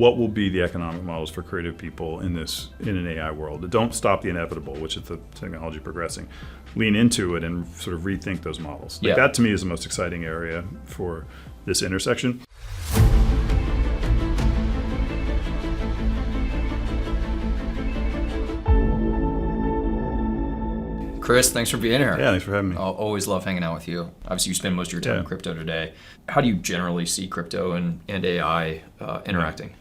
what will be the economic models for creative people in an AI world. Don't stop the inevitable, which is the technology progressing. Lean into it and sort of rethink those models. That to me is the most exciting area for this intersection. Chris, thanks for being here. Yeah, thanks for having me. I'll always love hanging out with you. Obviously, you spend most of your time in crypto today. How do you generally see crypto and AI interacting?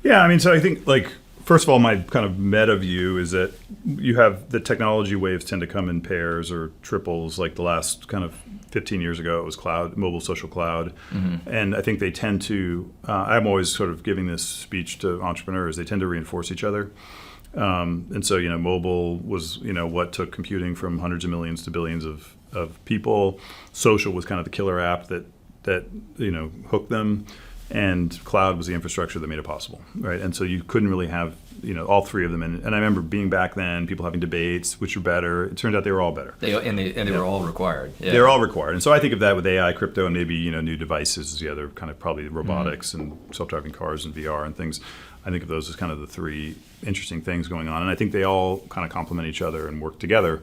Yeah, I mean, so I think, like, first of all, my kind of meta view is that you have the technology waves tend to come in pairs or triples. Like the last kind of 15 years ago, it was cloud, mobile social cloud. Mm-hmm. And I think they tend to, I'm always sort of giving this speech to entrepreneurs, they tend to reinforce each other. And so, mobile was, what took computing from hundreds of millions to billions of people. Social was kind of the killer app that hooked them. And cloud was the infrastructure that made it possible, right? And so you couldn't really have, all three of them. And I remember being back then, people having debates, which are better. It turned out they were all better. They were all required. Yeah. They're all required. And so I think of that with AI, crypto, and maybe, new devices is the other kind of probably robotics and self-driving cars and VR and things. I think of those as kind of the three interesting things going on. And I think they all kind of complement each other and work together.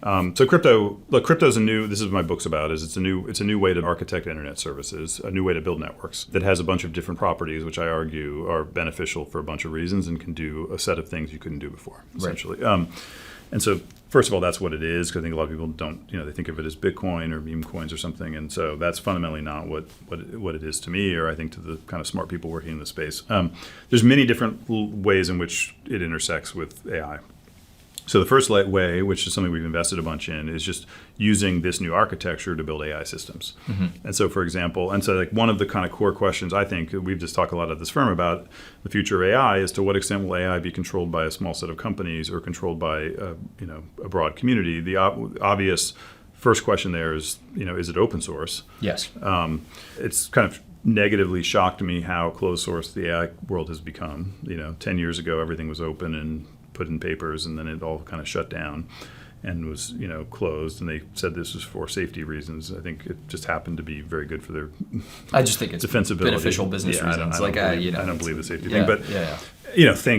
So crypto's this is what my book's about, is it's a new way to architect internet services, a new way to build networks that has a bunch of different properties, which I argue are beneficial for a bunch of reasons and can do a set of things you couldn't do before, essentially. Right. And so, first of all, that's what it is, because I think a lot of people don't, they think of it as Bitcoin or meme coins or something. And so that's fundamentally not what it is to me, or I think to the kind of smart people working in the space. There's many different ways in which it intersects with AI. So the first way, which is something we've invested a bunch in, is just using this new architecture to build AI systems. Mm-hmm. And so, for example, like one of the kind of core questions I think we've just talked a lot at this firm about the future of AI is to what extent will AI be controlled by a small set of companies or controlled by a broad community. The obvious first question there is it open source? Yes. It's kind of negatively shocked me how closed source the AI world has become. 10 years ago, everything was open and put in papers, and then it all kind of shut down and was closed, and they said this was for safety reasons. I think it just happened to be very good for their I just think it's defensibility. Beneficial business reasons. I don't believe the safety thing, but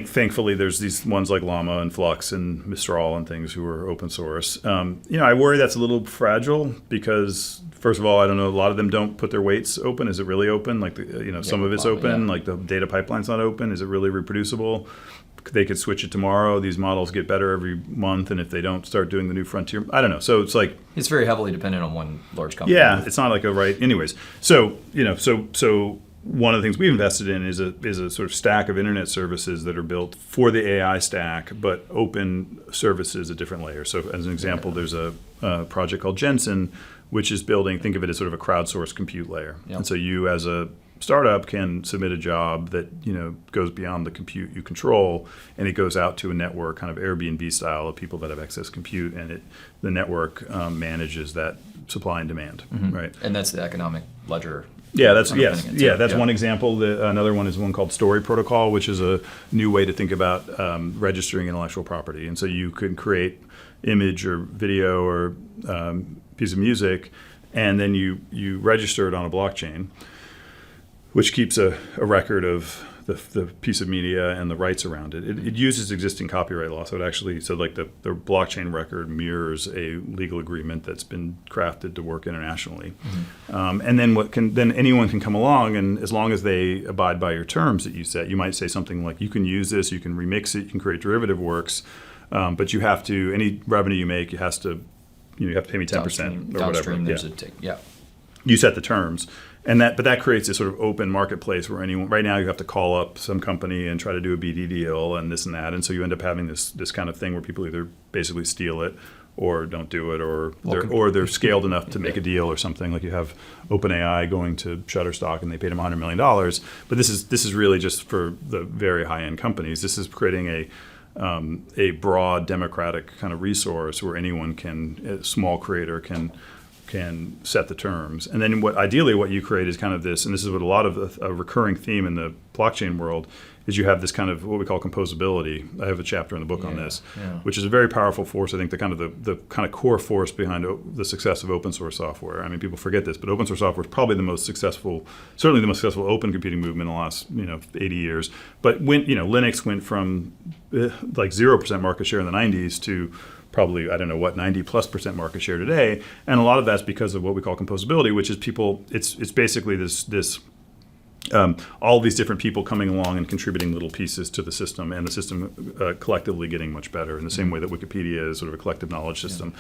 thankfully there's these ones like Llama and Flux and Mistral and things who are open source. I worry that's a little fragile because, first of all, I don't know, a lot of them don't put their weights open. Is it really open? Like some of it's open, like the data pipeline's not open. Is it really reproducible? They could switch it tomorrow. These models get better every month, and if they don't start doing the new frontier, I don't know. So it's like it's very heavily dependent on one large company. Yeah, it's not like a right. Anyways, so so one of the things we've invested in is a sort of stack of internet services that are built for the AI stack, but open services at different layers. So as an example, there's a project called Jensen, which is building. Think of it as sort of a crowdsourced compute layer, and so you as a startup can submit a job that goes beyond the compute you control, and it goes out to a network, kind of Airbnb style, of people that have excess compute, and the network manages that supply and demand, right? And that's the economic ledger. Yeah, that's one example. Another one is one called Story Protocol, which is a new way to think about registering intellectual property, and so you can create image or video or piece of music, and then you register it on a blockchain, which keeps a record of the piece of media and the rights around it. It uses existing copyright law, so the blockchain record mirrors a legal agreement that's been crafted to work internationally. Mm-hmm. And then anyone can come along, and as long as they abide by your terms that you set, you might say something like, you can use this, you can remix it, you can create derivative works, but you have to, any revenue you make, you have to pay me 10% or whatever. You set the terms. But that creates this sort of open marketplace where right now you have to call up some company and try to do a BD deal and this and that. And so you end up having this kind of thing where people either basically steal it or don't do it, or they're scaled enough to make a deal or something. Like you have OpenAI going to Shutterstock and they paid him $100 million. But this is really just for the very high-end companies. This is creating a broad democratic kind of resource where anyone a small creator can can set the terms. And then ideally what you create is kind of this, and this is what a lot of a recurring theme in the blockchain world is, you have this kind of what we call composability. I have a chapter in the book on this, which is a very powerful force. I think the kind of core force behind the success of open source software. I mean, people forget this, but open source software is probably the most successful, certainly the most successful open computing movement in the last 80 years. But when Linux went from like 0% market share in the 90s to probably, 90+% market share today. And a lot of that's because of what we call composability, which is it's basically this all these different people coming along and contributing little pieces to the system, and the system collectively getting much better in the same way that Wikipedia is sort of a collective knowledge system.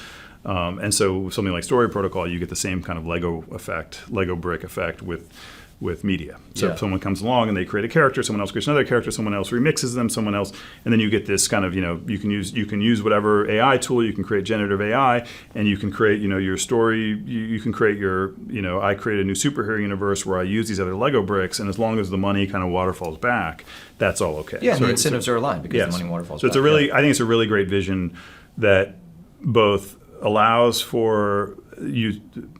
And so something like Story Protocol, you get the same kind of Lego brick effect with media. So if someone comes along and they create a character, someone else creates another character, someone else remixes them, someone else, and then you get this kind of, you can use whatever AI tool, you can create generative AI, and you can create, your story, you can create your, I create a new superhero universe where I use these other Lego bricks, and as long as the money kind of waterfalls back, that's all okay. Yeah, so and the incentives are aligned because the money waterfalls back. So I think it's a really great vision that both allows for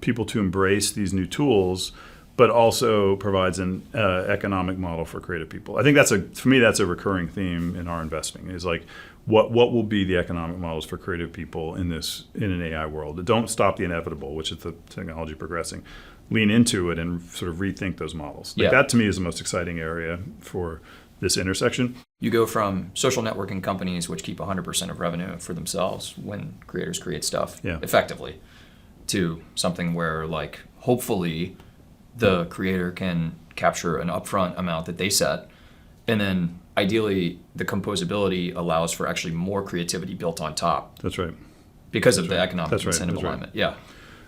people to embrace these new tools, but also provides an economic model for creative people. I think for me that's a recurring theme in our investing, is like what will be the economic models for creative people in an AI world. Don't stop the inevitable, which is the technology progressing. Lean into it and sort of rethink those models. That to me is the most exciting area for this intersection. You go from social networking companies, which keep 100% of revenue for themselves when creators create stuff effectively, to something where hopefully the creator can capture an upfront amount that they set, and then ideally the composability allows for actually more creativity built on top. That's right. Because of the economic incentive alignment. Yeah.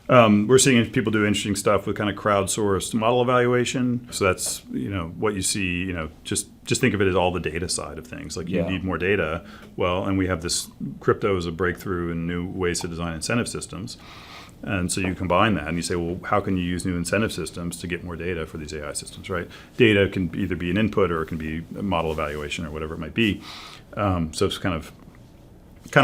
We're seeing people do interesting stuff with kind of crowdsourced model evaluation. So that's what you see. Just think of it as all the data side of things. Like you need more data. Well, and we have this crypto as a breakthrough in new ways to design incentive systems. And so you combine that and you say, well, how can you use new incentive systems to get more data for these AI systems, right? Data can either be an input or it can be a model evaluation or whatever it might be. So it's kind of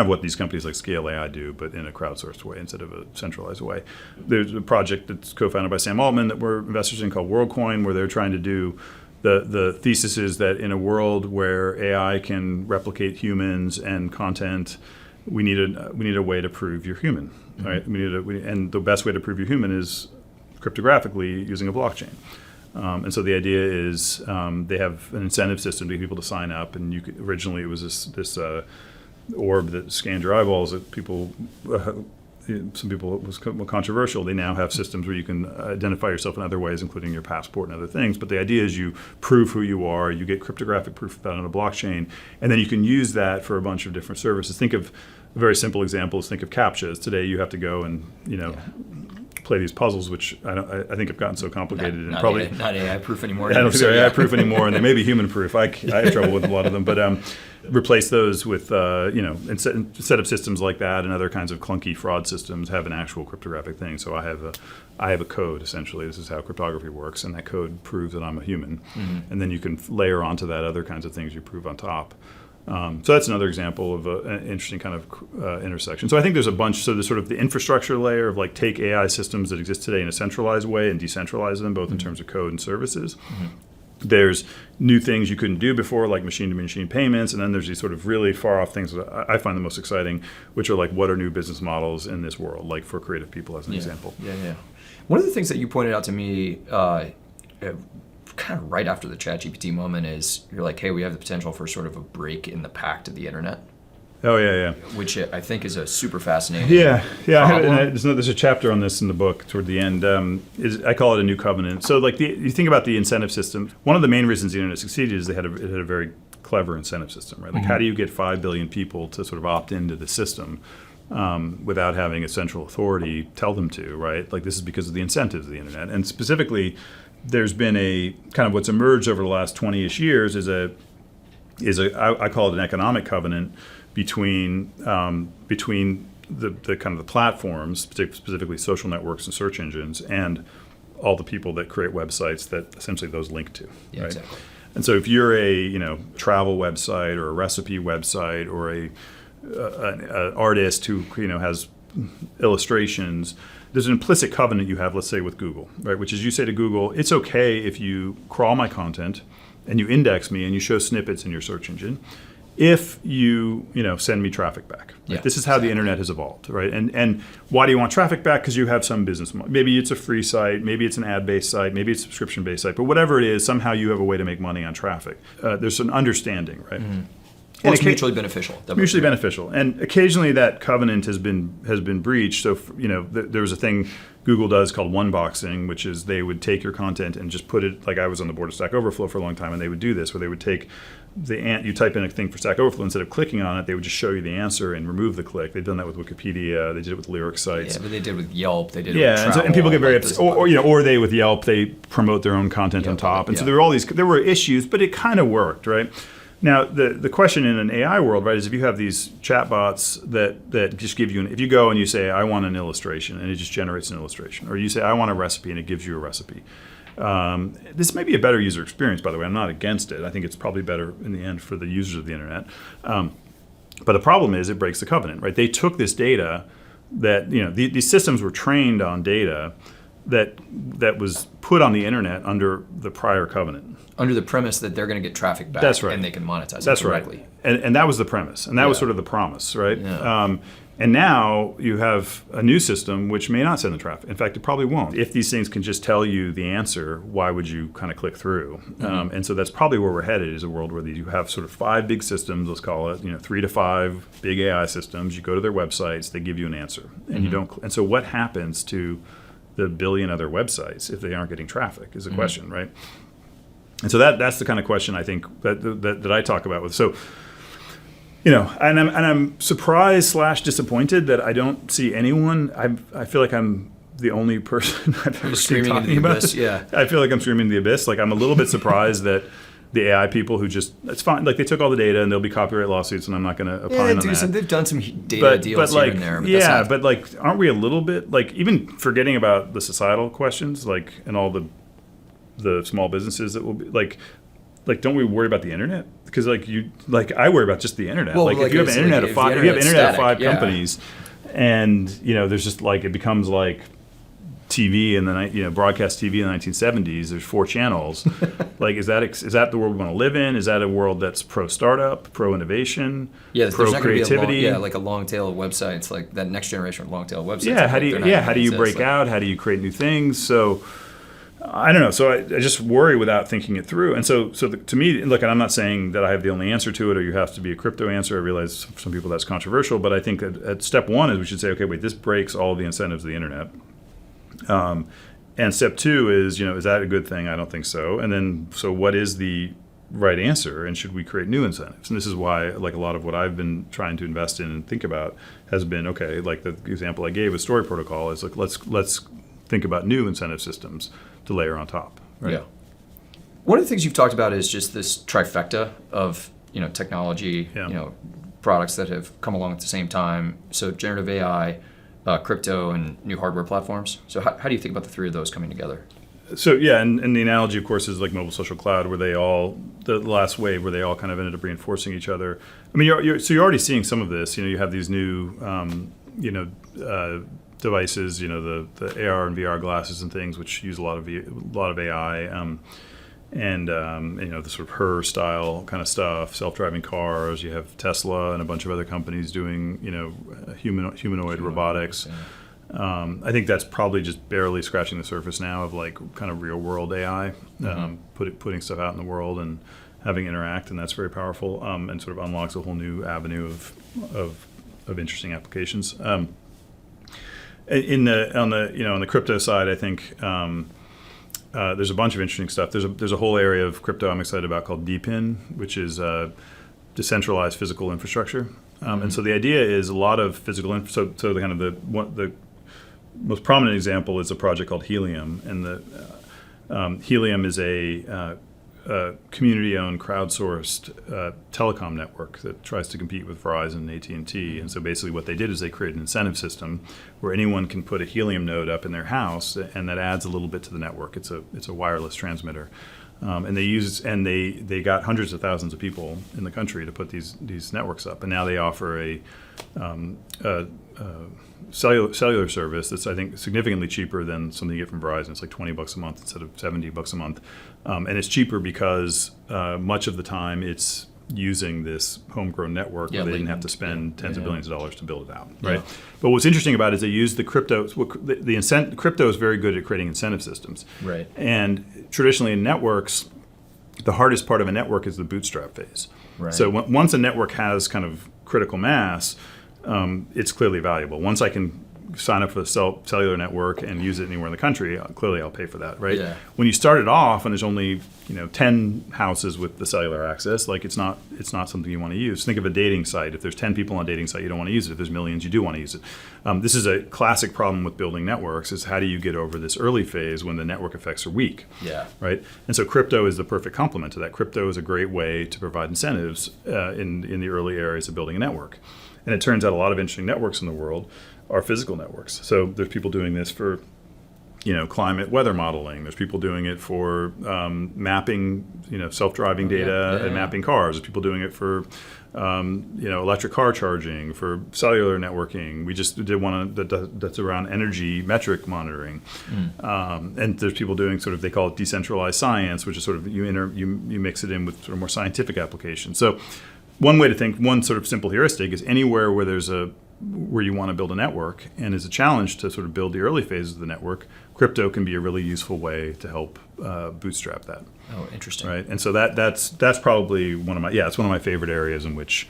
what these companies like Scale AI do, but in a crowdsourced way instead of a centralized way. There's a project that's co-founded by Sam Altman that we're investors in called WorldCoin, where they're trying to do the thesis is that in a world where AI can replicate humans and content, we need a way to prove you're human, right? And the best way to prove you're human is cryptographically using a blockchain. And so the idea is they have an incentive system to get people to sign up. And originally it was this orb that scanned your eyeballs that people. Some people, it was controversial. They now have systems where you can identify yourself in other ways, including your passport and other things. But the idea is you prove who you are, you get cryptographic proof of that on a blockchain, and then you can use that for a bunch of different services. Think of a very simple example is think of CAPTCHAs. Today you have to go and play these puzzles, which I think have gotten so complicated and probably not AI proof anymore. I don't think they're AI proof anymore, and they may be human proof. I have trouble with a lot of them, but replace those with instead of systems like that and other kinds of clunky fraud systems have an actual cryptographic thing. So I have a code essentially. This is how cryptography works, and that code proves that I'm a human, and then you can layer onto that other kinds of things you prove on top. So that's another example of an interesting kind of intersection. So I think there's a bunch. So there's sort of the infrastructure layer of take AI systems that exist today in a centralized way and decentralize them, both in terms of code and services. There's new things you couldn't do before, like machine-to-machine payments, and then there's these sort of really far-off things that I find the most exciting, which are what are new business models in this world, like for creative people as an example. Yeah. One of the things that you pointed out to me kind of right after the ChatGPT moment is you're like, hey, we have the potential for sort of a break in the pact of the internet. Oh, yeah. Which I think is a super fascinating there's a chapter on this in the book toward the end. I call it a new covenant. So you think about the incentive system. One of the main reasons the internet succeeded is it had a very clever incentive system, right? How do you get 5 billion people to sort of opt into the system without having a central authority tell them to, right? This is because of the incentives of the internet. And specifically, there's been a kind of what's emerged over the last 20-ish years is I call it an economic covenant between the kind of the platforms, specifically social networks and search engines, and all the people that create websites that essentially those link to. Yeah, right? Exactly. And so if you're a travel website or a recipe website or an artist who has illustrations, there's an implicit covenant you have, let's say with Google, right? Which is you say to Google, it's okay if you crawl my content and you index me and you show snippets in your search engine, if you send me traffic back. Right? Yeah, this is how the internet has evolved, right? And why do you want traffic back? Because you have some business model. Maybe it's a free site, maybe it's an ad-based site, maybe it's a subscription-based site, but whatever it is, somehow you have a way to make money on traffic. There's an understanding, right? Mm-hmm. And it's mutually beneficial. Mutually beneficial, and occasionally that covenant has been breached. So there was a thing Google does called one-boxing, which is they would take your content and just put it, like I was on the board of Stack Overflow for a long time, and they would do this, where they would take you type in a thing for Stack Overflow, instead of clicking on it, they would just show you the answer and remove the click. They've done that with Wikipedia. They did it with lyric sites. Yeah, but they did it with Yelp. They did it with travel. And people get very upset. Or they with Yelp, they promote their own content on top. And so there were issues, but it kind of worked, right? Now, the question in an AI world, right, is if you have these chatbots that just give you, if you go and you say, I want an illustration, and it just generates an illustration, or you say, I want a recipe, and it gives you a recipe. This may be a better user experience, by the way. I'm not against it. I think it's probably better in the end for the users of the internet. But the problem is it breaks the covenant, right? They took this data that, these systems were trained on data that was put on the internet under the prior covenant. Under the premise that they're going to get traffic back. That's right. And they can monetize it That's directly. Right. And that was the premise. And that was sort of the promise, right? Yeah. And now you have a new system which may not send the traffic. In fact, it probably won't. If these things can just tell you the answer, why would you kind of click through? Mm-hmm. And so that's probably where we're headed, is a world where you have sort of 5 big systems, let's call it, 3 to 5 big AI systems. You go to their websites, they give you an answer. And you don't. And so what happens to the billion other websites if they aren't getting traffic is a question, right? And so that's the kind of question I think that I talk about with. So, and I'm surprised / disappointed that I don't see anyone. I feel like I'm the only person I've ever seen talking about this. Yeah. I feel like I'm screaming the abyss. Like, I'm a little bit surprised that the AI people who it's fine. Like, they took all the data and there'll be copyright lawsuits, and I'm not going to opine on that. They've done some data deals here and there. But aren't we a little bit, like, even forgetting about the societal questions, like, and all the small businesses that will be like don't we worry about the internet? Because I worry about just the internet. Well, if you have an internet of 5 companies, and there's just it becomes like TV in the broadcast TV in the 1970s. There's 4 channels. Is that the world we want to live in? Is that a world that's pro startup, pro innovation, pro creativity? Like a long tail of websites, like that next generation of long tail websites. Yeah, how do you break out? How do you create new things? So I don't know. So I just worry without thinking it through. And so to me, look, and I'm not saying that I have the only answer to it, or you have to be a crypto answer. I realize for some people that's controversial, but I think at step 1 is we should say, okay, wait, this breaks all the incentives of the internet. And step 2 is, is that a good thing? I don't think so. And then, so what is the right answer, and should we create new incentives? And this is why, a lot of what I've been trying to invest in and think about has been, okay, like the example I gave with Story Protocol is let's think about new incentive systems to layer on top. Right? Yeah. One of the things you've talked about is just this trifecta of technology, products that have come along at the same time. So generative AI, crypto, and new hardware platforms. So how do you think about the 3 of those coming together? So and the analogy, of course, is like mobile social cloud, where they all, the last wave, where they all kind of ended up reinforcing each other. I mean, you're already seeing some of this. You have these new, devices, the AR and VR glasses and things, which use a lot of AI, and the sort of her style kind of stuff, self-driving cars. You have Tesla and a bunch of other companies doing humanoid robotics. Yeah. I think that's probably just barely scratching the surface now of kind of real world AI, putting stuff out in the world and having interact, and that's very powerful, and sort of unlocks a whole new avenue of interesting applications. On the crypto side, I think there's a bunch of interesting stuff. There's a whole area of crypto I'm excited about called DePIN, which is decentralized physical infrastructure. And so the idea is a lot of physical so the kind of the most prominent example is a project called Helium, and the Helium is a community-owned, crowdsourced telecom network that tries to compete with Verizon and AT&T. And so basically what they did is they created an incentive system where anyone can put a Helium node up in their house, and that adds a little bit to the network. It's a wireless transmitter. And they got hundreds of thousands of people in the country to put these networks up, and now they offer a cellular service that's, I think, significantly cheaper than something you get from Verizon. It's like $20 a month instead of $70 a month, and it's cheaper because much of the time it's using this homegrown network where they didn't have to spend tens of billions of dollars to build it out, right? Yeah. But what's interesting about it is they use the crypto. Crypto is very good at creating incentive systems, right? And traditionally in networks, the hardest part of a network is the bootstrap phase. Right. So once a network has kind of critical mass, it's clearly valuable. Once I can sign up for the cellular network and use it anywhere in the country, clearly I'll pay for that, right? Yeah. When you start it off and there's only 10 houses with the cellular access, like it's not something you want to use. Think of a dating site. If there's 10 people on a dating site, you don't want to use it. If there's millions, you do want to use it. This is a classic problem with building networks: is how do you get over this early phase when the network effects are weak? Yeah. Right. And so crypto is the perfect complement to that. Crypto is a great way to provide incentives in the early areas of building a network. And it turns out a lot of interesting networks in the world are physical networks. So there's people doing this for, climate weather modeling. There's people doing it for mapping, self-driving data and mapping cars. There's people doing it for, electric car charging, for cellular networking. We just did one that's around energy metric monitoring. And there's people doing they call it decentralized science, which is sort of you mix it in with sort of more scientific applications. So one way to think, one sort of simple heuristic is anywhere where you want to build a network and is a challenge to sort of build the early phases of the network, crypto can be a really useful way to help bootstrap that. Oh, interesting. Right, and so that's probably it's one of my favorite areas in which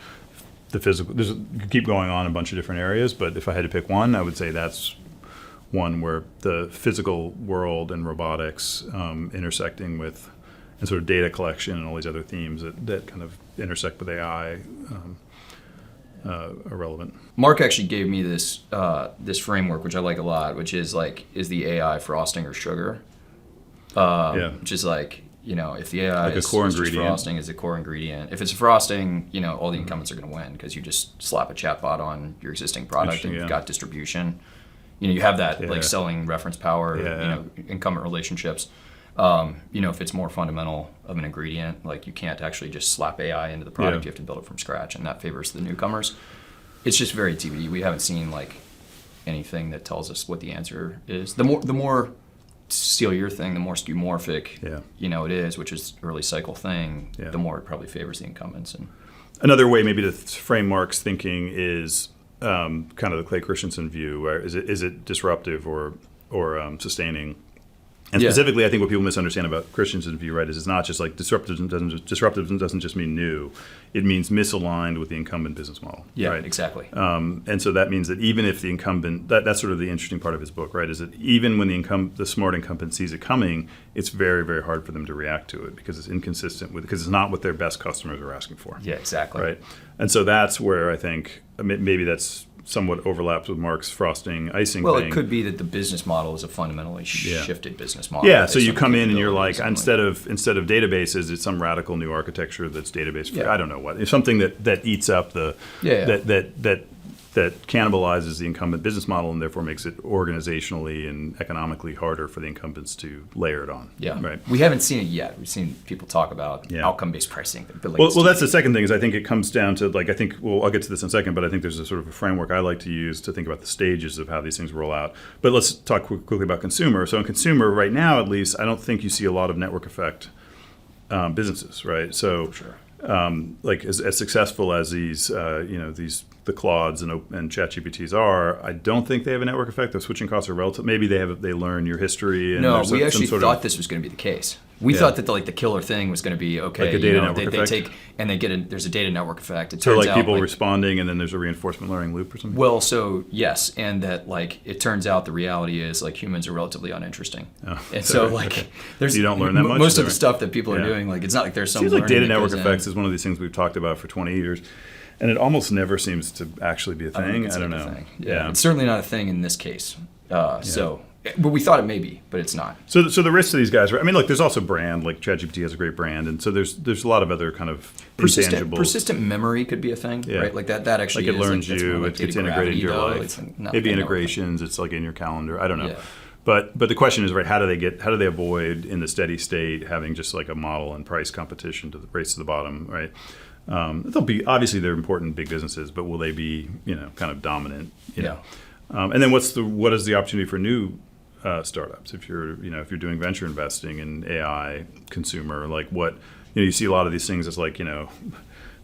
the physical. You could keep going on in a bunch of different areas, but if I had to pick one, I would say that's one where the physical world and robotics intersecting with and sort of data collection and all these other themes that kind of intersect with AI. Are relevant. Mark actually gave me this framework, which I like a lot, which is is the AI frosting or sugar? Which is if the AI like is a core just ingredient. frosting is a core ingredient. If it's a frosting, all the incumbents are going to win because you just slap a chatbot on your existing product and you've got distribution. You have that selling reference power, incumbent relationships. If it's more fundamental of an ingredient, you can't actually just slap AI into the product. You have to build it from scratch, and that favors the newcomers. It's just very TBD. We haven't seen anything that tells us what the answer is. The more steal your thing, the more skeuomorphic it is, which is early cycle thing. The more it probably favors the incumbents. And another way maybe to frame Mark's thinking is kind of the Clay Christensen view, where is it disruptive or sustaining? And specifically, I think what people misunderstand about Christensen's view, right, is it's not just disruptive doesn't just mean new. It means misaligned with the incumbent business model. Yeah, right? Exactly. And so that means that even if the incumbent, that's sort of the interesting part of his book, right, is that even when the smart incumbent sees it coming, it's very, very hard for them to react to it because it's inconsistent because it's not what their best customers are asking for. Yeah, exactly. Right. And so that's where I think maybe that's somewhat overlaps with Mark's frosting icing thing. It could be that the business model is a fundamentally shifted business model. Yeah, so you come in and you're instead of databases, it's some radical new architecture that's database free. I don't know what. It's something that eats up that cannibalizes the incumbent business model and therefore makes it organizationally and economically harder for the incumbents to layer it on. Yeah, right. We haven't seen it yet. We've seen people talk about outcome-based pricing. Well, that's the second thing is I think it comes down to I'll get to this in a second, but I think there's a sort of a framework I like to use to think about the stages of how these things roll out. But let's talk quickly about consumer. So in consumer, right now at least, I don't think you see a lot of network effect businesses, right? So. For sure. As successful as these the Claudes and ChatGPTs are, I don't think they have a network effect. The switching costs are relative. Maybe they learn your history. And no, we actually thought this was going to be the case. We thought that the killer thing was going to be a data network effect. They take and they there's a data network effect. It turns out people responding, and then there's a reinforcement learning loop or something. Well, so yes, and that it turns out the reality is humans are relatively uninteresting, and so there's you don't learn that much. Most of the stuff that people are doing, it's not like there's some. Seems like data network effects is one of these things we've talked about for 20 years. And it almost never seems to actually be a thing. I don't know. Yeah, it's certainly not a thing in this case. But we thought it may be, but it's not. So the risk to these guys, right? I mean, look, there's also brand. ChatGPT has a great brand, and so there's a lot of other kind of intangibles. Persistent memory could be a thing, right? That actually it learns you. It's integrated into your life. Maybe integrations. It's in your calendar. I don't know. Yeah. But the question is, right, how do they avoid in the steady state having just like a model and price competition to the race to the bottom, right? Obviously they're important big businesses, but will they be, kind of dominant? You know? And then what is the opportunity for new startups? If you're doing venture investing in AI consumer, like what, you see a lot of these things as like,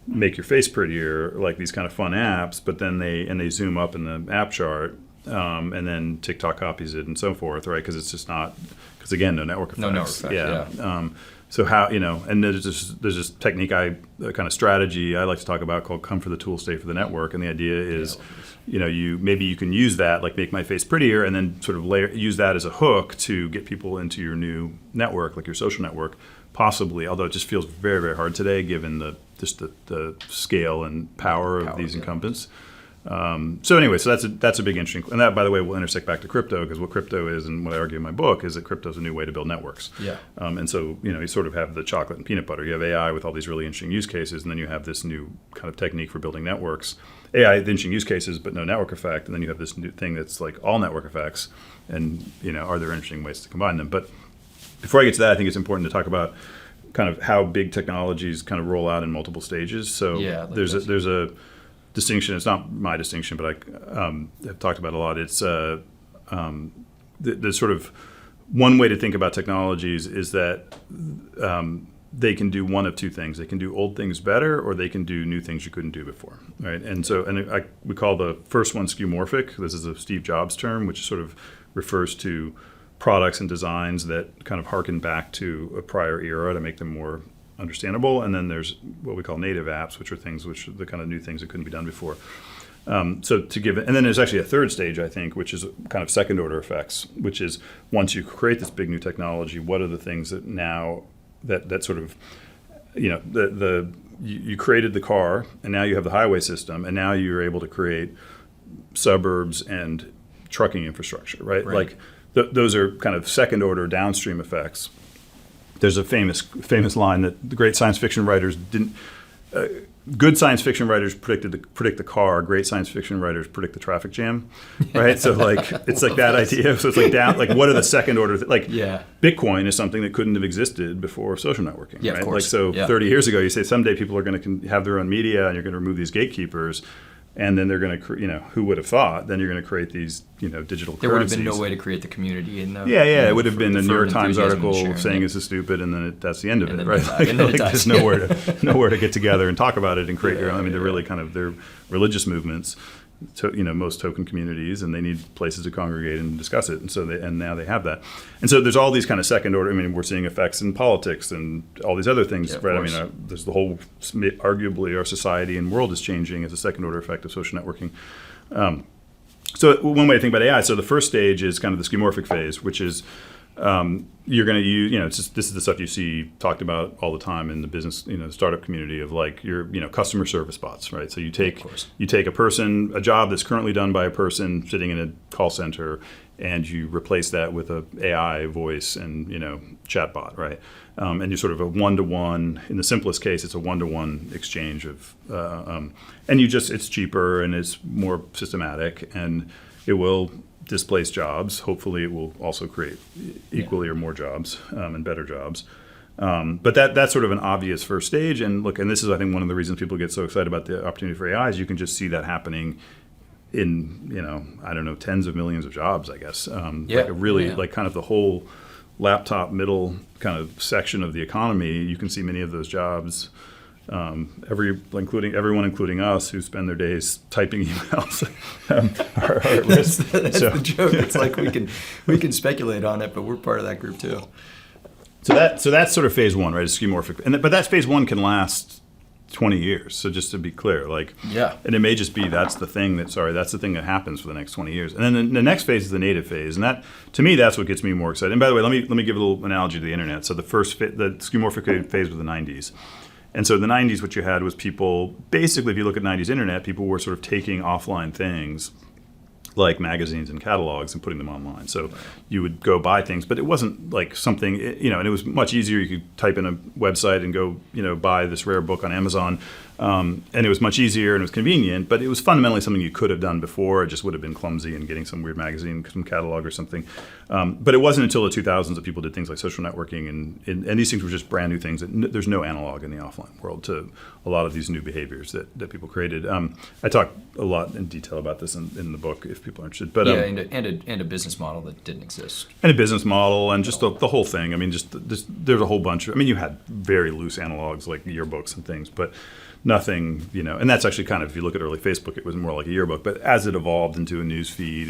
make your face prettier, like these kind of fun apps, but then they zoom up in the app chart, and then TikTok copies it and so forth, right? Because it's just not, because again, no network effects. No network effects, yeah. So how, and there's this technique, kind of strategy I like to talk about called come for the tool, stay for the network. And the idea is, maybe you can use that, like make my face prettier, and then sort of use that as a hook to get people into your new network, like your social network, possibly, although it just feels very, very hard today given the scale and power of these incumbents. So anyway, so that's a big interesting, and that, by the way, will intersect back to crypto, because what crypto is, and what I argue in my book, is that crypto is a new way to build networks. Yeah. And so you sort of have the chocolate and peanut butter. You have AI with all these really interesting use cases, and then you have this new kind of technique for building networks. AI, the interesting use cases, but no network effect, and then you have this new thing that's like all network effects, and are there interesting ways to combine them? But before I get to that, I think it's important to talk about kind of how big technologies kind of roll out in multiple stages. So there's a distinction. It's not my distinction, but I have talked about it a lot. It's the sort of one way to think about technologies is that they can do one of two things. They can do old things better, or they can do new things you couldn't do before, right? And so, we call the first one Skeuomorphic. This is a Steve Jobs term, which sort of refers to products and designs that kind of harken back to a prior era to make them more understandable. And then there's what we call native apps, which are the kind of new things that couldn't be done before. And then there's actually a third stage, I think, which is kind of second order effects, which is once you create this big new technology, what are the things that now that sort of, you created the car, and now you have the highway system, and now you're able to create suburbs and trucking infrastructure, right? Like those are kind of second order downstream effects. There's a famous line that the great science fiction writers didn't. Good science fiction writers predict the car. Great science fiction writers predict the traffic jam, right? So like it's like that idea. So it's like down. Like what are the second order? Bitcoin is something that couldn't have existed before social networking, right? Of course. Like 30 years ago, you say someday people are going to have their own media, and you're going to remove these gatekeepers. And then they're going to, who would have thought? Then you're going to create these, digital currencies. There would have been no way to create the community. It would have been a New York Times article saying this is stupid, and then that's the end of it, right? There's nowhere to get together and talk about it and create your own. I mean, they're really kind of, they're religious movements, most token communities, and they need places to congregate and discuss it. And so now they have that. And so there's all these kind of second order. I mean, we're seeing effects in politics and all these other things, right? I mean, there's the whole, arguably our society and world is changing as a second order effect of social networking. So one way to think about AI, so the first stage is kind of the skeuomorphic phase, which is you're going to use, this is the stuff you see talked about all the time in the business, startup community of like your, customer service bots, right? So you take a job that's currently done by a person sitting in a call center, and you replace that with a AI voice and, chat bot, right? And you're sort of a one-to-one, in the simplest case, it's a one-to-one exchange of, and it's cheaper and it's more systematic, and it will displace jobs. Hopefully it will also create equally or more jobs and better jobs. But that's sort of an obvious first stage. And look, and this is, I think, one of the reasons people get so excited about the opportunity for AI is you can just see that happening in, tens of millions of jobs, I guess. Like kind of the whole laptop middle kind of section of the economy, you can see many of those jobs. Everyone, including us, who spend their days typing emails, are at risk. That's the joke. It's like we can speculate on it, but we're part of that group too. So that's sort of phase one, right? It's skeuomorphic, but that phase one can last 20 years. So just to be clear, and it may just be that's the thing that happens for the next 20 years, and then the next phase is the native phase, and that, to me, that's what gets me more excited. And by the way, let me give a little analogy to the internet. So the skeuomorphic phase was the 90s. And so the 90s, what you had was people, basically, if you look at 90s internet, people were sort of taking offline things like magazines and catalogs and putting them online. So you would go buy things, but it wasn't like something, and it was much easier. You could type in a website and go, buy this rare book on Amazon. And it was much easier and it was convenient, but it was fundamentally something you could have done before. It just would have been clumsy and getting some weird magazine, some catalog or something. But it wasn't until the 2000s that people did things like social networking, and these things were just brand new things. There's no analog in the offline world to a lot of these new behaviors that people created. I talk a lot in detail about this in the book if people are interested. But and a business model that didn't exist. And a business model and just the whole thing. I mean, there's a whole bunch of. I mean, you had very loose analogs like yearbooks and things, but nothing, and that's actually kind of, if you look at early Facebook, it was more like a yearbook. But as it evolved into a news feed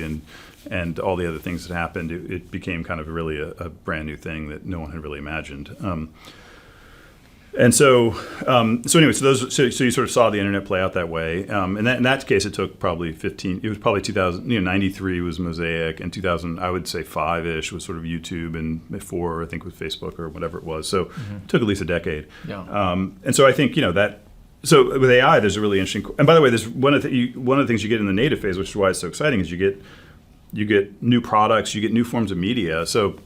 and all the other things that happened, it became kind of really a brand new thing that no one had really imagined. So you sort of saw the internet play out that way. In that case, it took probably it was probably 2000, 93 was Mosaic, and 2000, I would say 5-ish was sort of YouTube, and 4, I think, was Facebook or whatever it was. So it took at least a decade. Yeah. And so I think, so with AI, there's a really interesting, and by the way, there's one of the things you get in the native phase, which is why it's so exciting, is you get new products, you get new forms of media. So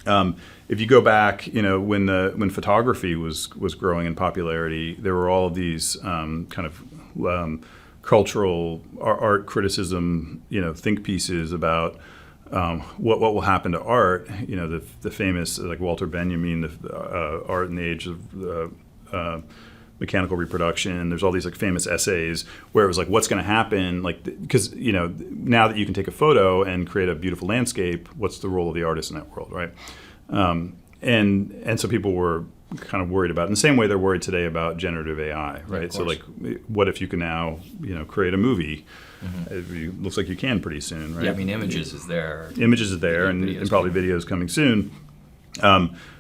if you go back, when photography was growing in popularity, there were all of these kind of cultural art criticism, think pieces about what will happen to art. The famous, like Walter Benjamin, the Art in the Age of Mechanical Reproduction. There's all these like famous essays where it was like, what's going to happen? Like, because now that you can take a photo and create a beautiful landscape, what's the role of the artist in that world, right? And so people were kind of worried about it. In the same way they're worried today about generative AI, right? Yeah, so like, what if you can now create a movie? It looks like you can pretty soon, right? Yeah, I mean, images is there. Images is there, and probably videos coming soon.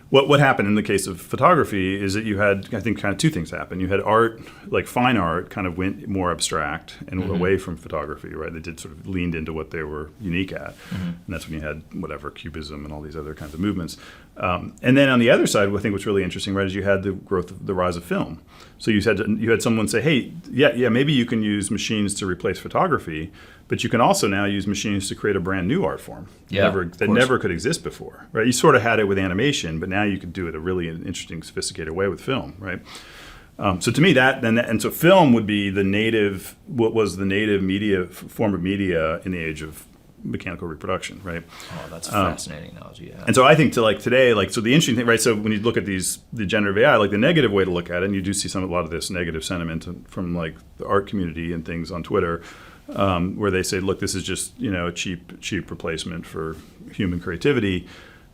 What happened in the case of photography is that you had, I think, kind of two things happen. You had art, like fine art, kind of went more abstract and away from photography, right? They did sort of leaned into what they were unique at. And that's when you had whatever, Cubism and all these other kinds of movements. And then on the other side, I think what's really interesting, right, is you had the growth of the rise of film. So you had someone say, hey, yeah, maybe you can use machines to replace photography, but you can also now use machines to create a brand new art form that never could exist before, right? You sort of had it with animation, but now you could do it a really interesting, sophisticated way with film, right? So to me, so film would be what was the native media form of media in the age of mechanical reproduction, right? Oh, that's a fascinating analogy. Yeah. And so I think today, so the interesting thing, right? So when you look at the generative AI, like the negative way to look at it, and you do see a lot of this negative sentiment from like the art community and things on Twitter, where they say, look, this is just a cheap replacement for human creativity.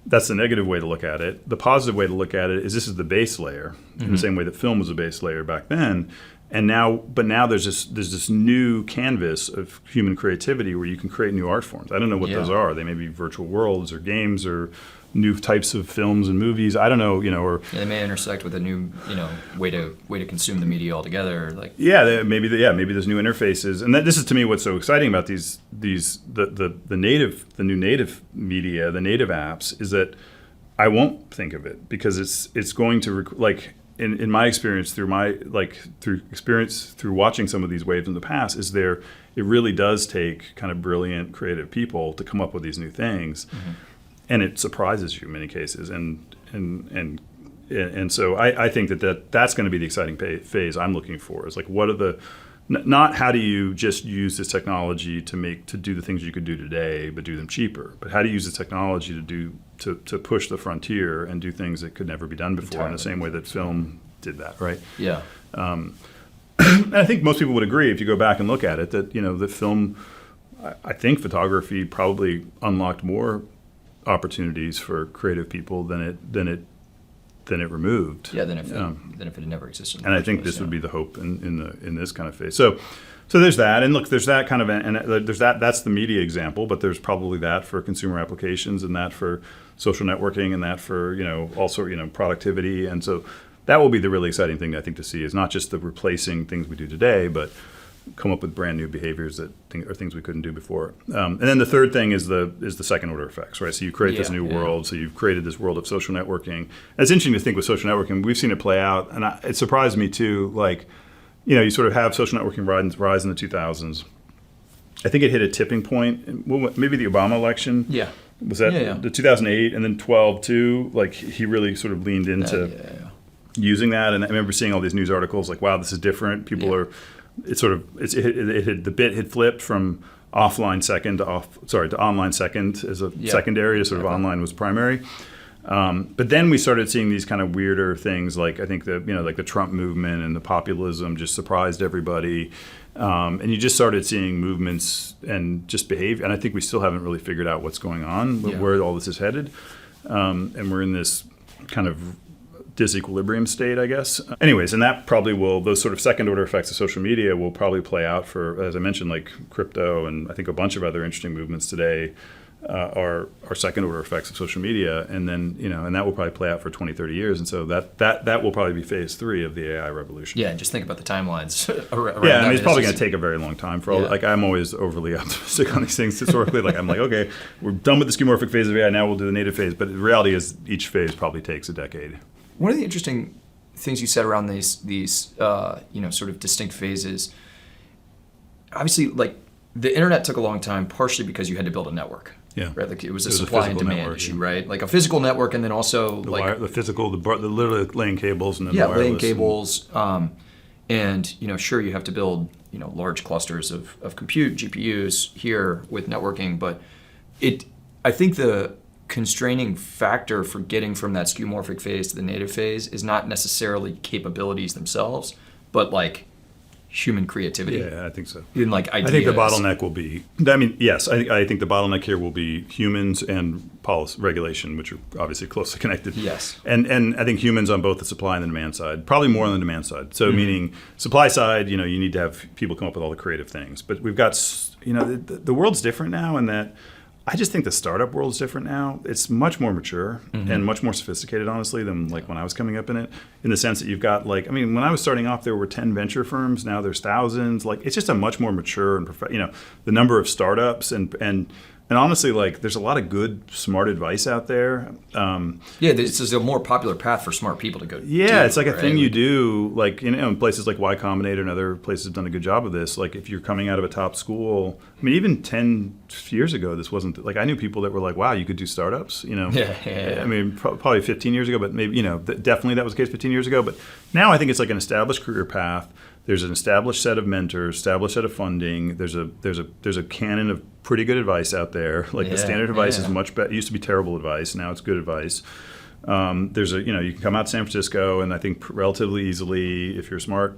That's the negative way to look at it. The positive way to look at it is this is the base layer, in the same way that film was a base layer back then. And now there's this new canvas of human creativity where you can create new art forms. I don't know what those are. They may be virtual worlds or games or new types of films and movies. I don't know, or they may intersect with a new, way to consume the media altogether. Like maybe there's new interfaces, and this is to me what's so exciting about the new native media, the native apps, is that I won't think of it because it's going to in my experience through watching some of these waves in the past it really does take kind of brilliant creative people to come up with these new things. And it surprises you in many cases, and so I think that's going to be the exciting phase I'm looking for. Is like, what are not how do you just use this technology to do the things you could do today, but do them cheaper? But how do you use the technology to push the frontier and do things that could never be done before in the same way that film did that, right? Yeah. And I think most people would agree if you go back and look at it that that film, I think photography probably unlocked more opportunities for creative people than it removed. Yeah, than if it had never existed. And I think this would be the hope in this kind of phase. So there's that, and look, there's that kind of, and there's that's the media example, but there's probably that for consumer applications, and that for social networking, and that for also productivity, and so that will be the really exciting thing I think to see is not just the replacing things we do today, but come up with brand new behaviors that are things we couldn't do before. And then the third thing is the second order effects, right? So you create this new world. So you've created this world of social networking. And it's interesting to think with social networking, we've seen it play out, and it surprised me too. Like, you sort of have social networking rise in the 2000s, I think it hit a tipping point. Well, maybe the Obama election. Yeah. Was that the 2008 and then 12 too? Like he really sort of leaned into using that. And I remember seeing all these news articles like, wow, this is different. People are, the bit had flipped from offline second to online second as a secondary to sort of online was primary. But then we started seeing these kind of weirder things, like I think like the Trump movement and the populism just surprised everybody. And you just started seeing movements and just behavior. And I think we still haven't really figured out what's going on, where all this is headed. And we're in this kind of disequilibrium state, I guess. Anyways, and that probably those sort of second order effects of social media will probably play out for, as I mentioned, like crypto and I think a bunch of other interesting movements today are second order effects of social media. And then, and that will probably play out for 20, 30 years. And so that will probably be phase 3 of the AI revolution. Yeah, and just think about the timelines. Around I mean, it's probably going to take a very long time for all, like I'm always overly optimistic on these things historically. Like I'm like, okay, we're done with the skeuomorphic phase of AI, now we'll do the native phase. But the reality is each phase probably takes a decade. One of the interesting things you said around these sort of distinct phases, obviously, like the internet took a long time, partially because you had to build a network. Yeah. Right. Like it was a supply and demand issue, right? Like a physical network, and then also the literally laying cables and then wireless. Laying cables, and sure you have to build large clusters of compute GPUs here with networking, but I think the constraining factor for getting from that skeuomorphic phase to the native phase is not necessarily capabilities themselves, but like human creativity. Yeah, I think so. In like ideas. I think the bottleneck will be, yes, I think the bottleneck here will be humans and policy regulation, which are obviously closely connected. Yes. And I think humans on both the supply and the demand side, probably more on the demand side. So meaning supply side, you need to have people come up with all the creative things. But we've got, the world's different now in that I just think the startup world is different now. It's much more mature and much more sophisticated, honestly, than like when I was coming up in it. In the sense that you've got when I was starting off, there were 10 venture firms. Now there's thousands. Like it's just a much more mature and the number of startups and honestly, like there's a lot of good, smart advice out there. This is a more popular path for smart people to go. It's like a thing you do, like in places like Y Combinator and other places have done a good job of this. Like if you're coming out of a top school, I mean, even 10 years ago, this wasn't like I knew people that were like, wow, you could do startups. I mean, probably 15 years ago, but maybe definitely that was the case 15 years ago. But now I think it's like an established career path. There's an established set of mentors, established set of funding. There's a canon of pretty good advice out there. Like the standard advice is much better. It used to be terrible advice. Now it's good advice. You can come out to San Francisco, and I think relatively easily, if you're smart,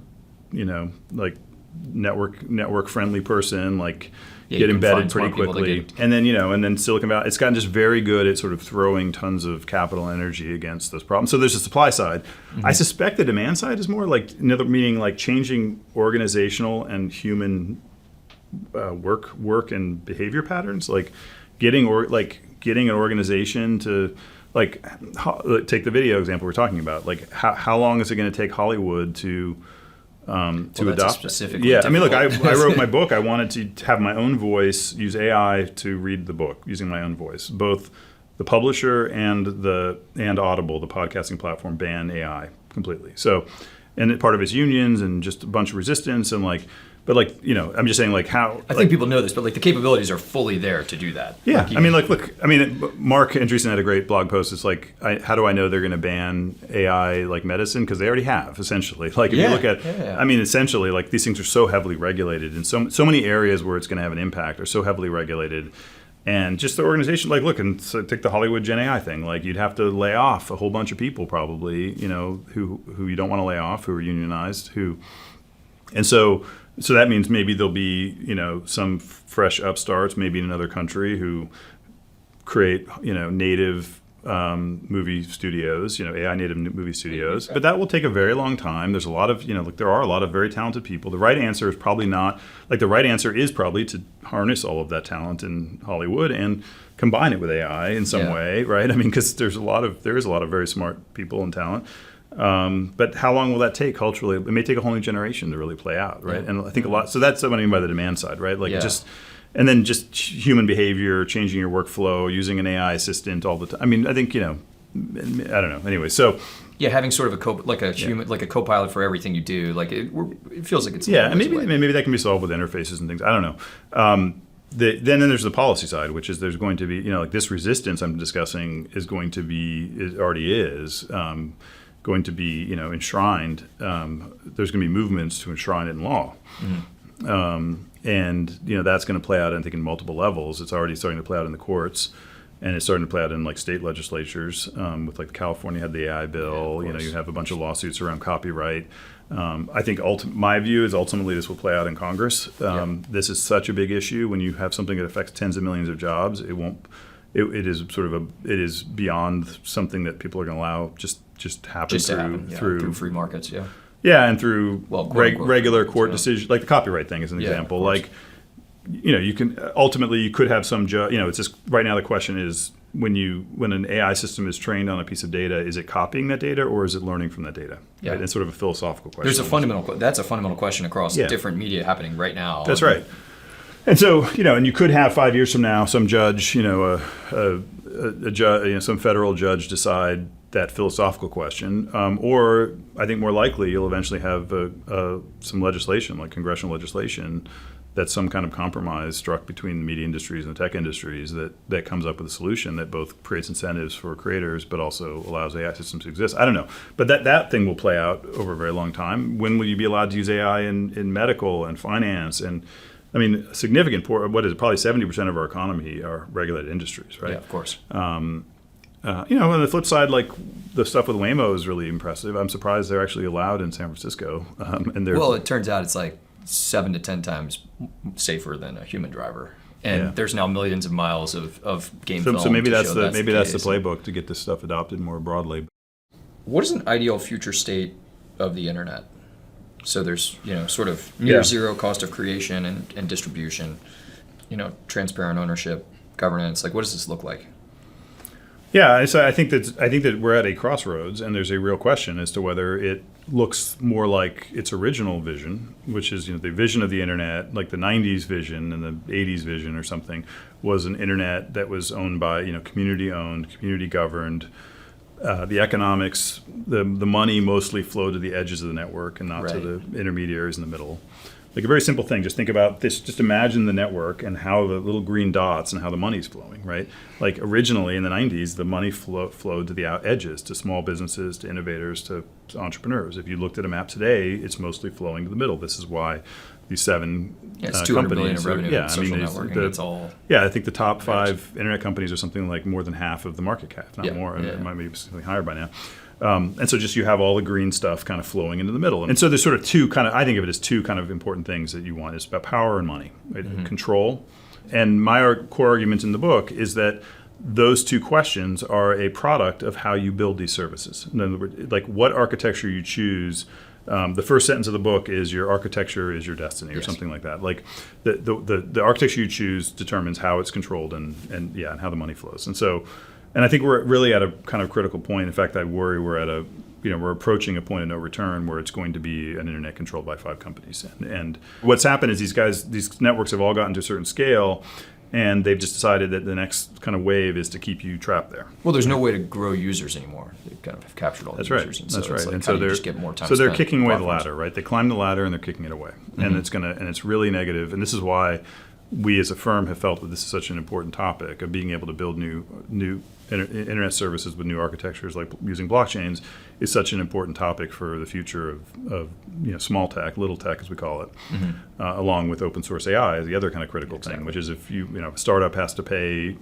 like network friendly person, like get embedded pretty quickly. And then Silicon Valley, it's gotten just very good at sort of throwing tons of capital energy against those problems. So there's a supply side. I suspect the demand side is more like meaning like changing organizational and human work and behavior patterns, like getting an organization to take the video example we're talking about. Like how long is it going to take Hollywood to adopt specifically I mean, look, I wrote my book. I wanted to have my own voice, use AI to read the book using my own voice. Both the publisher and Audible, the podcasting platform, ban AI completely. So, and part of it's unions and just a bunch of resistance and I'm just saying how. I think people know this, but the capabilities are fully there to do that. Yeah, Mark Andreesen had a great blog post. It's like, how do I know they're going to ban AI like medicine? Because they already have, essentially. If you look at, essentially, these things are so heavily regulated, and so many areas where it's going to have an impact are so heavily regulated. And just the organization, and so take the Hollywood Gen AI thing. You'd have to lay off a whole bunch of people probably, who you don't want to lay off, who are unionized, and so that means maybe there'll be, some fresh upstarts, maybe in another country, who create, native movie studios, AI native movie studios. But that will take a very long time. There's a lot of, there are a lot of very talented people. The right answer is probably not, the right answer is probably to harness all of that talent in Hollywood and combine it with AI in some way, right? I mean, because there is a lot of very smart people and talent. But how long will that take culturally? It may take a whole new generation to really play out, right? And I think a lot. So that's what I mean by the demand side, right? And then just human behavior, changing your workflow, using an AI assistant all the time. I mean, I think I don't know. Anyway, so yeah, having sort of human, like a co-pilot for everything you do, like it feels like it's and maybe that can be solved with interfaces and things. I don't know. Then there's the policy side, which is there's going to be, like this resistance I'm discussing is going to be, it already is, going to be, enshrined. There's going to be movements to enshrine it in law. And, that's going to play out, I think, in multiple levels. It's already starting to play out in the courts, and it's starting to play out in like state legislatures. With like California had the AI bill, you have a bunch of lawsuits around copyright. I think my view is ultimately this will play out in Congress. This is such a big issue. When you have something that affects tens of millions of jobs, it is beyond something that people are going to allow just happen through free markets. And through regular court yeah. decisions, like the copyright thing is an example. Like, you can ultimately you could have some judge. It's just right now the question is when an AI system is trained on a piece of data, is it copying that data or is it learning from that data? Yeah, right? It's sort of a philosophical question. That's a fundamental question across different media happening right now. That's right. And so and you could have 5 years from now some judge, a judge, some federal judge decide that philosophical question, or I think more likely you'll eventually have some legislation, like congressional legislation, that's some kind of compromise struck between the media industries and the tech industries that comes up with a solution that both creates incentives for creators but also allows AI systems to exist. I don't know. But that thing will play out over a very long time. When will you be allowed to use AI in medical and finance? And I mean, a significant probably 70% of our economy are regulated industries, right? Yeah, of course. On the flip side, like the stuff with Waymo is really impressive. I'm surprised they're actually allowed in San Francisco. Well, it turns out it's like 7 to 10 times safer than a human driver, and there's now millions of miles of game film. So maybe that's the case. playbook to get this stuff adopted more broadly. What is an ideal future state of the internet? So there's sort of near zero cost of creation and distribution, transparent ownership, governance. Like, what does this look like? Yeah, so I think that we're at a crossroads, and there's a real question as to whether it looks more like its original vision, which is the vision of the internet, like the '90s vision and the '80s vision or something, was an internet that was owned by community owned, community governed. The economics, the money mostly flowed to the edges of the network and not to the intermediaries in the middle. Like a very simple thing, just think about this, just imagine the network and how the little green dots and how the money's flowing, right? Like originally in the 90s, the money flowed to the edges, to small businesses, to innovators, to entrepreneurs. If you looked at a map today, it's mostly flowing to the middle. This is why these 7 it's $200 billion of revenue in social networking. It's all. Yeah, I think the top 5 internet companies are something like more than half of the market cap, if not more. It might be something higher by now. And so just you have all the green stuff kind of flowing into the middle. And so there's sort of I think of it as 2 kind of important things that you want. It's about power and money, right? Control. And my core argument in the book is that those 2 questions are a product of how you build these services. In other words, like what architecture you choose. The first sentence of the book is your architecture is your destiny, or something like that. Like the architecture you choose determines how it's controlled and how the money flows. And I think we're really at a kind of critical point. In fact, I worry we're approaching a point of no return where it's going to be an internet controlled by 5 companies. And what's happened is these networks have all gotten to a certain scale, and they've just decided that the next kind of wave is to keep you trapped there. Well, there's no way to grow users anymore. They kind of have captured all the users. That's right. And so they're just get more time. So they're kicking away the ladder, right? They climb the ladder and they're kicking it away, and it's really negative. And this is why we as a firm have felt that this is such an important topic of being able to build new internet services with new architectures, like using blockchains, is such an important topic for the future of small tech, little tech as we call it, along with open source AI is the other kind of critical thing, which is if a startup has to pay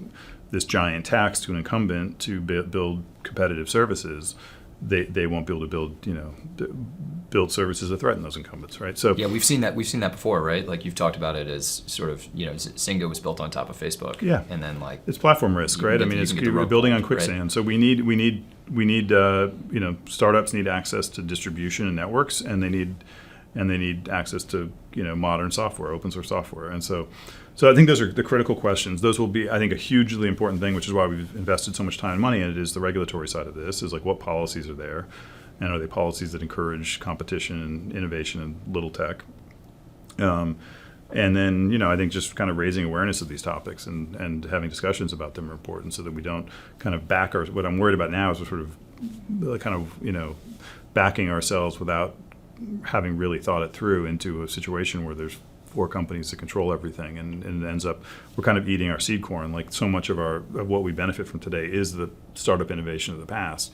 this giant tax to an incumbent to build competitive services, they won't be able to build services that threaten those incumbents, right? So we've seen that before, right? Like you've talked about it as sort of Zynga was built on top of Facebook, and then like it's platform risk, right? I mean, we're building on quicksand, right? So we need startups need access to distribution and networks, and they need access to modern software, open source software, and so I think those are the critical questions. Those will be, I think, a hugely important thing, which is why we've invested so much time and money in it. Is the regulatory side of this, is like what policies are there, and are they policies that encourage competition and innovation in little tech? And then, I think just kind of raising awareness of these topics and having discussions about them are important, so that we don't kind of what I'm worried about now is we're sort of kind of, backing ourselves without having really thought it through into a situation where there's 4 companies that control everything, and it ends up we're kind of eating our seed corn. Like, so much of what we benefit from today is the startup innovation of the past,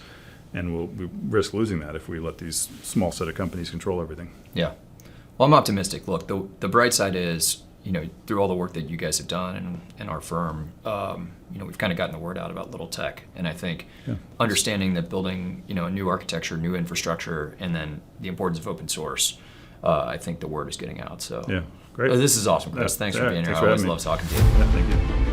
and we risk losing that if we let these small set of companies control everything. Yeah. Well, I'm optimistic. Look, the bright side is, through all the work that you guys have done in our firm, we've kind of gotten the word out about little tech. And I think understanding that building, a new architecture, new infrastructure, and then the importance of open source, I think the word is getting out. So yeah, great. This is awesome, Chris. Thanks for being here. I always love talking to you. Yeah, thank you.